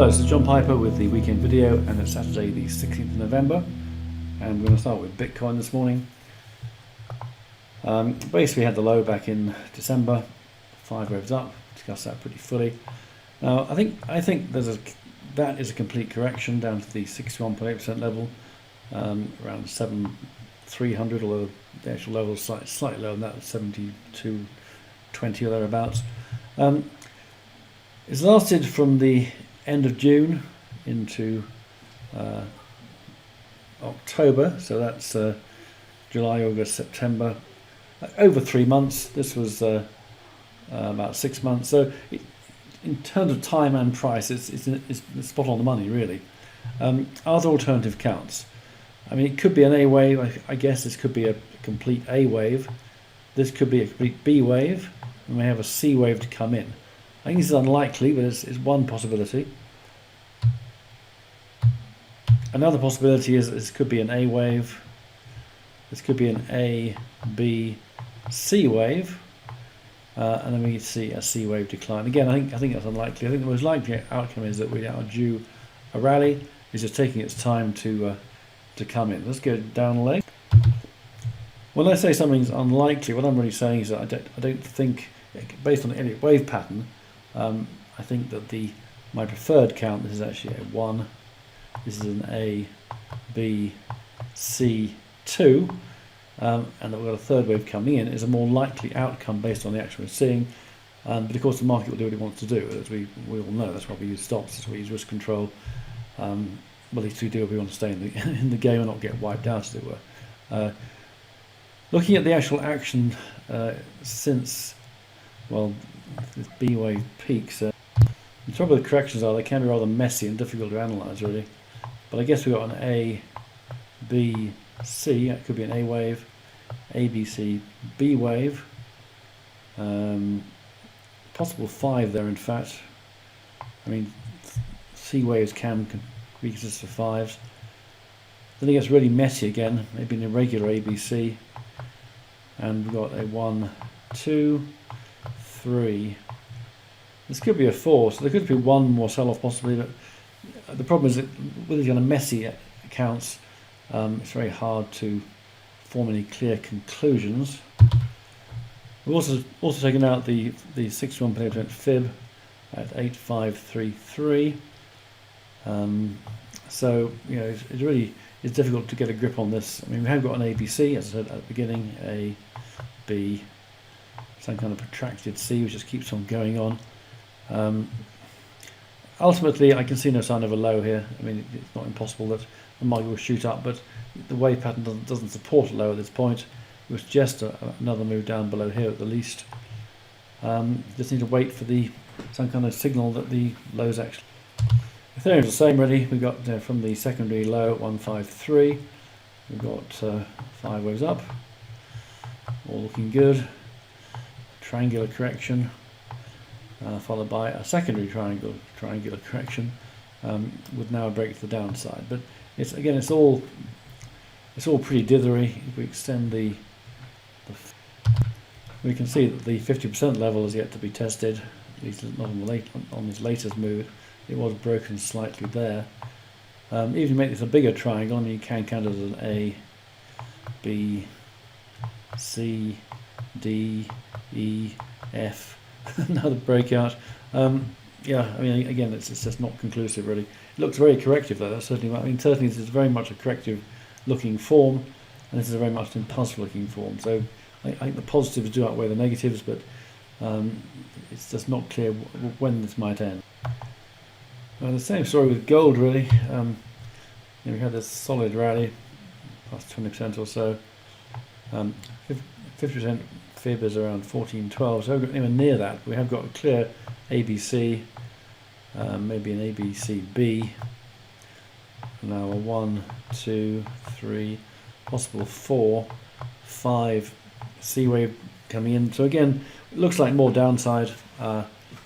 Hello, this is John Piper with the weekend video, and it's Saturday the 16th of November, and we're going to start with Bitcoin this morning. Basically had the low back in December, 5 waves up, discussed that pretty fully. Now I think that is a complete correction down to the 61.8% level, around 7,300, although the actual level is slightly lower than that, 72.20 or thereabouts. It's lasted from the end of June into October, so that's July, August, September, over 3 months. This was about 6 months. So in terms of time and price, it's spot on the money, really. Are there alternative counts? I mean, it could be an A wave. I guess this could be a complete A wave. This could be a complete B wave, and we have a C wave to come in. I think this is unlikely, but it's one possibility. Another possibility is this could be an A wave. This could be an A, B, C wave, and then we see a C wave decline. Again, I think that's unlikely. I think the most likely outcome is that we are due a rally. It's just taking its time to come in. Let's go down a leg. When I say something's unlikely, what I'm really saying is that I don't think, based on the Elliott wave pattern, I think that my preferred count, this is actually a 1, this is an A, B, C, 2, and that we've got a third wave coming in, is a more likely outcome based on the action we're seeing. But of course the market will do what it wants to do, as we all know. That's why we use stops, that's why we use risk control. Well, at least we do if we want to stay in the game and not get wiped out, as it were. Looking at the actual action since, well, this B wave peaks, the trouble with the corrections are they can be rather messy and difficult to analyse, really. But I guess we've got an A, B, C. It could be an A wave, A, B, C, B wave. Possible 5 there, in fact. I mean, C waves can consist of 5s. Then it gets really messy again, maybe an irregular A, B, C. And we've got a 1, 2, 3. This could be a 4, so there could be one more sell-off possibly, but the problem is that with these kind of messy accounts, it's very hard to form any clear conclusions. We've also taken out the 61.8% fib at 8533. So it really is difficult to get a grip on this. I mean, we have got an ABC, as I said at the beginning, A, B, some kind of protracted C, which just keeps on going on. Ultimately, I can see no sign of a low here. I mean, it's not impossible that the market will shoot up, but the wave pattern doesn't support a low at this point. It was just another move down below here at the least. Just need to wait for some kind of signal that the lows actually. Ethereum's the same, really. We've got from the secondary low at 153. We've got 5 waves up, all looking good. Triangular correction. Followed by a secondary triangular correction with now a break to the downside. But it's all pretty dithery. If we extend we can see that the 50% level is yet to be tested, at least not on this latest move. It was broken slightly there. Even if you make this a bigger triangle, I mean, you can count it as an A, B, C, D, E, F. Another breakout. Yeah, I mean, again, it's just not conclusive, really. It looks very corrective, though. That's certainly this is very much a corrective looking form, and this is a very much impulsive looking form. So I think the positives do outweigh the negatives, but it's just not clear when this might end. The same story with gold, really. We had this solid rally, plus 20% or so. 50% fib is around 1412, so we've got anywhere near that. We have got a clear ABC, maybe an ABCB. Now a 1, 2, 3, possible 4, 5 C wave coming in. So again, it looks like more downside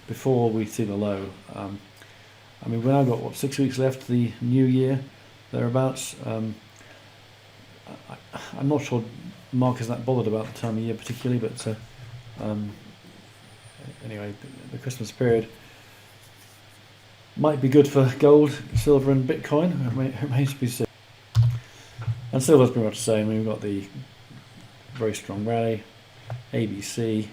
before we see the low. I mean, we've now got 6 weeks left to the new year, thereabouts. I'm not sure Mark is that bothered about the time of year particularly, but anyway, the Christmas period Might be good for gold, silver and Bitcoin. It remains to be seen. And silver's pretty much the same. We've got the very strong rally, ABC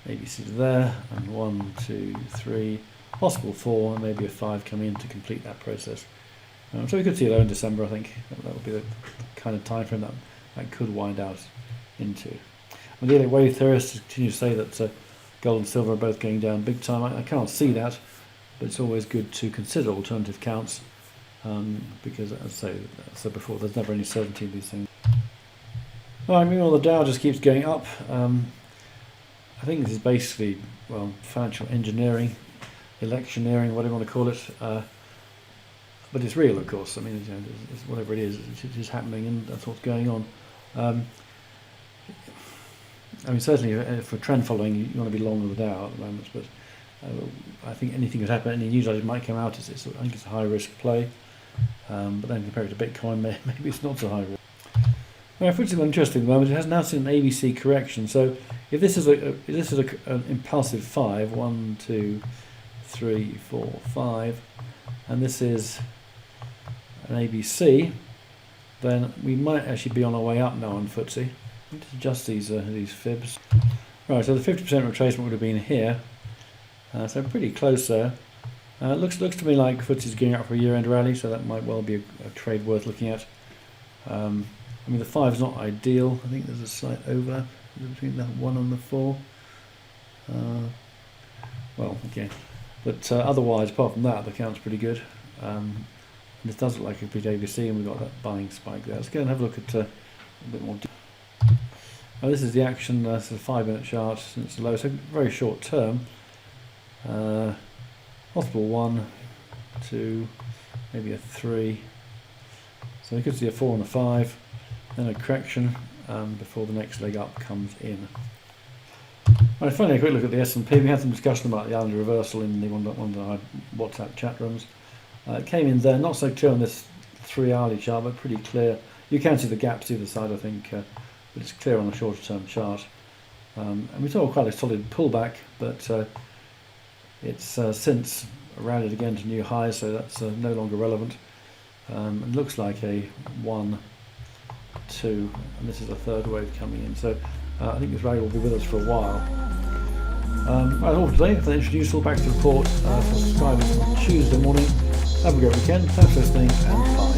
to there, and 1, 2, 3, possible 4, and maybe a 5 coming in to complete that process. So we could see a low in December, I think. That would be the kind of time frame that could wind out into. And the wave theorists continue to say that gold and silver are both going down big time. I can't see that, but it's always good to consider alternative counts because, as I said before, there's never any certainty in these things. Right, meanwhile, the Dow just keeps going up. I think this is basically, well, financial engineering, electioneering, whatever you want to call it. But it's real, of course. I mean, it's whatever it is happening, and that's what's going on. I mean, certainly for trend following, you want to be long with the Dow at the moment, but I think anything could happen. Any news item might come out. I think it's a high risk play, but then compared to Bitcoin, maybe it's not so high risk. Well, FTSE is interesting at the moment. It has now seen an ABC correction. So if this is an impulsive 5, 1, 2, 3, 4, 5, and this is an ABC, then we might actually be on our way up now on FTSE. Let's adjust these fibs. Right, so the 50% retracement would have been here, so pretty close there. Looks to me like FTSE is going up for a year-end rally, so that might well be a trade worth looking at. I mean, the 5 is not ideal. I think there's a slight overlap between the 1 and the 4. Well, okay, but otherwise, apart from that, the count's pretty good. This does look like a big ABC, and we've got that buying spike there. Let's go and have a look at a bit more. This is the action, it's a 5-minute chart since the low, so very short term. Possible 1, 2, maybe a 3. So we could see a 4 and a 5, then a correction before the next leg up comes in. Right, finally, a quick look at the S&P. We had some discussion about the island reversal in one of our WhatsApp chat rooms. It came in there, not so clear on this 3-hourly chart, but pretty clear. You can see the gaps either side, I think, but it's clear on the shorter term chart. And we saw quite a solid pullback, but it's since rallied again to new highs, so that's no longer relevant. It looks like a 1, 2, and this is a third wave coming in. So I think this rally will be with us for a while. Right, all for today. If that's useful, back to the report for subscribers on Tuesday morning. Have a great weekend. Thanks for listening, and bye.